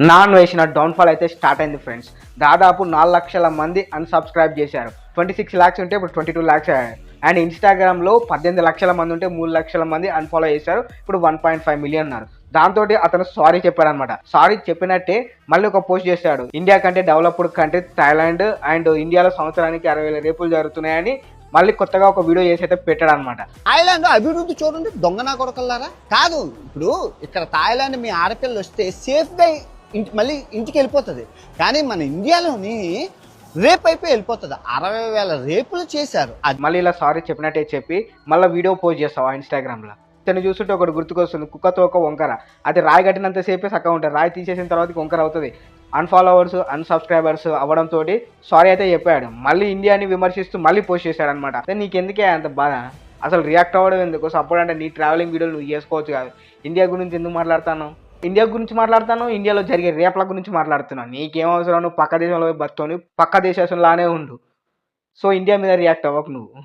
Non వేసిన downfall అయితే start అయింది ఫ్రెండ్స్. దాదాపు 4 లక్షల మంది అన్సబ్స్క్రైబ్ చేశారు. 26 ల్యాక్స్ ఉంటే ఇప్పుడు 22 ల్యాక్స్ అయ్యారు. అండ్ ఇన్స్టాగ్రామ్లో 18 లక్షల మంది ఉంటే 3 లక్షల మంది అన్ఫాలో చేశారు. ఇప్పుడు 1.5 మిలియన్ ఉన్నారు. దాంతో అతను సారీ చెప్పాడనమాట. సారీ చెప్పినట్టే మళ్ళీ ఒక పోస్ట్ చేశాడు. ఇండియా కంటే డెవలప్డ్ కంట్రీ థాయిలాండ్ అండ్ ఇండియాలో సంవత్సరానికి 60,000 రేపులు జరుగుతున్నాయని మళ్ళీ కొత్తగా ఒక వీడియో చేసి అయితే పెట్టాడు అనమాట. థాయిలాండ్ అభివృద్ధి చూడండి, దొంగ నా కొడకల్లారా. కాదు, ఇప్పుడు ఇక్కడ థాయిలాండ్ మీ ఆడపిల్లలు వస్తే సేఫ్గా మళ్ళీ ఇంటికి వెళ్ళిపోతుంది. కానీ మన ఇండియాలోని రేప్ అయిపోయి వెళ్ళిపోతుంది. 60,000 రేపులు చేశారు. అది మళ్ళీ ఇలా సారీ చెప్పినట్టే చెప్పి మళ్ళీ వీడియో పోస్ట్ చేస్తావా ఇన్స్టాగ్రామ్లో? తను చూస్తుంటే ఒకటి గుర్తుకొస్తుంది, కుక్కతో ఒక వంకర. అది రాయి కట్టినంతసేపే చక్కగా ఉంటుంది, రాయి తీసేసిన తర్వాత వంకర అవుతుంది. అన్ఫాలోవర్స్ అన్సబ్స్క్రైబర్స్ అవ్వడంతో సారీ అయితే చెప్పాడు. మళ్ళీ ఇండియాని విమర్శిస్తూ మళ్ళీ పోస్ట్ చేశాడు అనమాట. నీకెందుకే అంత బాధ? అసలు రియాక్ట్ అవ్వడం ఎందుకు? సపోర్ట్ అంటే నీ ట్రావెలింగ్ వీడియోలు నువ్వు చేసుకోవచ్చు కాదు. ఇండియా గురించి ఎందుకు మాట్లాడతాను? ఇండియా గురించి మాట్లాడతాను, ఇండియాలో జరిగే రేప్ల గురించి మాట్లాడుతున్నాను. నీకేం అవసరం? నువ్వు పక్క దేశంలో బతుకొని పక్క దేశంలానే ఉండు. సో ఇండియా మీద రియాక్ట్ అవ్వకు నువ్వు.